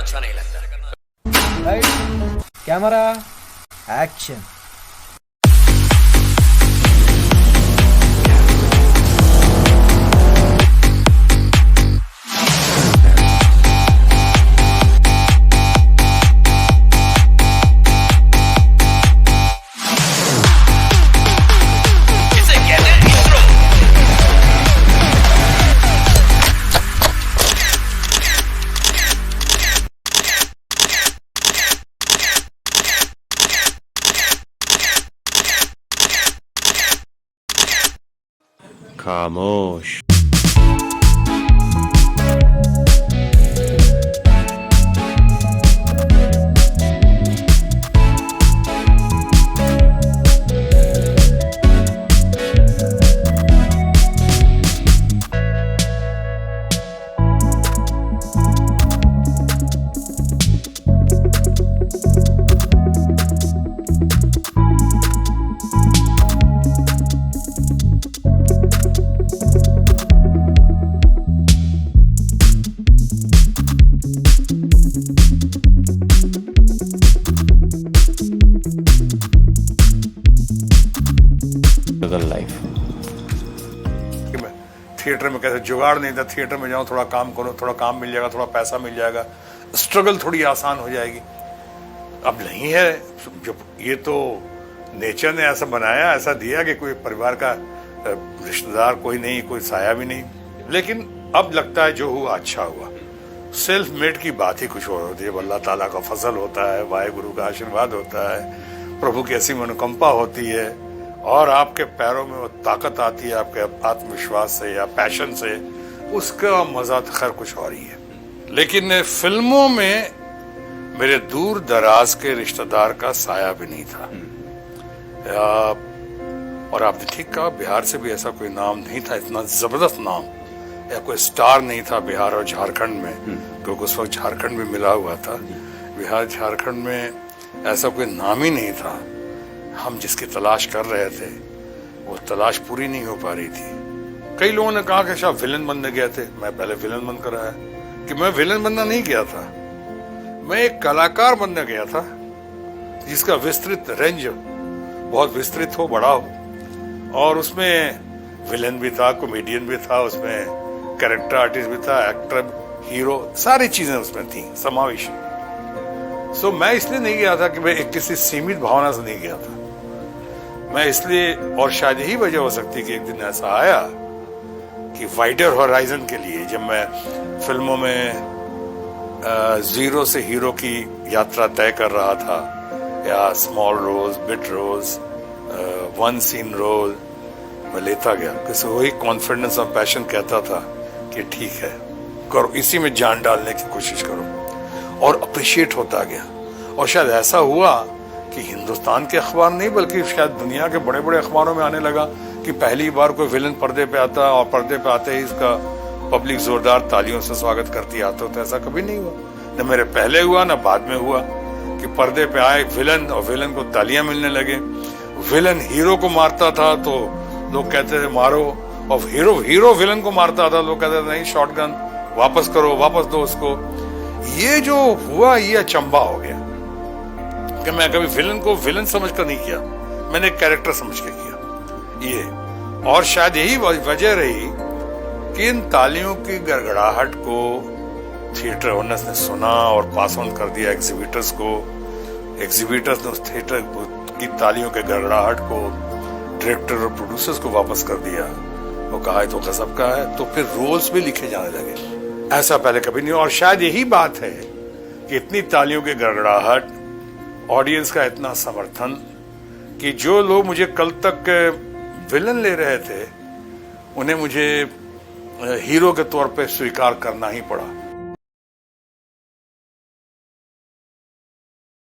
अच्छा नहीं लगता। Camera action. खामोश। लाइफ थिएटर में कैसे जुगाड़ नहीं था, थिएटर में जाऊं थोड़ा काम करो, थोड़ा काम मिल जाएगा, थोड़ा पैसा मिल जाएगा, स्ट्रगल थोड़ी आसान हो जाएगी। अब नहीं है, जब ये तो नेचर ने ऐसा बनाया, ऐसा दिया कि कोई परिवार का रिश्तेदार कोई नहीं, कोई साया भी नहीं। लेकिन अब लगता है जो हुआ अच्छा हुआ। सेल्फ मेड की बात ही कुछ और होती है। अल्लाह ताला का फजल होता है, वाहेगुरु का आशीर्वाद होता है, प्रभु की ऐसी मनोकंपा होती है और आपके पैरों में वो ताकत आती है आपके आत्मविश्वास से या पैशन से, उसका मजा तो खैर कुछ और ही है। लेकिन फिल्मों में मेरे दूर दराज के रिश्तेदार का साया भी नहीं था। और आपने ठीक कहा, बिहार से भी ऐसा कोई नाम नहीं था, इतना जबरदस्त नाम, या कोई स्टार नहीं था बिहार और झारखंड में, क्योंकि उस वक्त झारखंड भी मिला हुआ था। बिहार झारखंड में ऐसा कोई नाम ही नहीं था। हम जिसकी तलाश कर रहे थे वो तलाश पूरी नहीं हो पा रही थी। कई लोगों ने कहा कि शायद विलन बनने गए थे। मैं पहले विलन बन कर आया कि मैं विलन बनना नहीं गया था, मैं एक कलाकार बनने गया था जिसका विस्तृत रेंज बहुत विस्तृत हो, बड़ा हो, और उसमें विलन भी था, कॉमेडियन भी था, उसमें कैरेक्टर आर्टिस्ट भी था, एक्टर, हीरो, सारी चीजें उसमें थी समावेशी। सो मैं इसलिए नहीं गया था कि मैं एक किसी सीमित भावना से नहीं गया था। मैं इसलिए, और शायद यही वजह हो सकती है कि एक दिन ऐसा आया कि वाइडर होराइजन के लिए, जब मैं फिल्मों में जीरो से हीरो की यात्रा तय कर रहा था, या small roles, bit roles, one scene role मैं लेता गया, किसी वही कॉन्फिडेंस और पैशन कहता था कि ठीक है करो, इसी में जान डालने की कोशिश करो, और अप्रिशिएट होता गया। और शायद ऐसा हुआ कि हिंदुस्तान के अखबार नहीं बल्कि शायद दुनिया के बड़े बड़े अखबारों में आने लगा कि पहली बार कोई विलन पर्दे पे आता, और पर्दे पे आते ही इसका पब्लिक जोरदार तालियों से स्वागत करती आता। तो ऐसा कभी नहीं हुआ, न मेरे पहले हुआ न बाद में हुआ कि पर्दे पे आए विलन और विलन को तालियां मिलने लगे। विलन हीरो को मारता था तो लोग कहते थे मारो, और हीरो विलन को मारता था, लोग कहते थे नहीं शॉटगन वापस करो, वापस दो उसको। ये जो हुआ ये अचंबा हो गया कि मैं कभी विलन को विलन समझकर नहीं किया, मैंने एक कैरेक्टर समझ के किया ये। और शायद यही वजह रही कि इन तालियों की गड़गड़ाहट को थिएटर ओनर्स ने सुना और पास ऑन कर दिया एग्जीबिटर्स को। एग्जीबिटर्स ने उस थिएटर की तालियों के गड़गड़ाहट को डायरेक्टर और प्रोड्यूसर्स को वापस कर दिया। वो कहा है तो गजब का है, तो फिर रोल्स भी लिखे जाने लगे। ऐसा पहले कभी नहीं। और शायद यही बात है कि इतनी तालियों की गड़गड़ाहट, ऑडियंस का इतना समर्थन, कि जो लोग मुझे कल तक विलन ले रहे थे उन्हें मुझे हीरो के तौर पे स्वीकार करना ही पड़ा।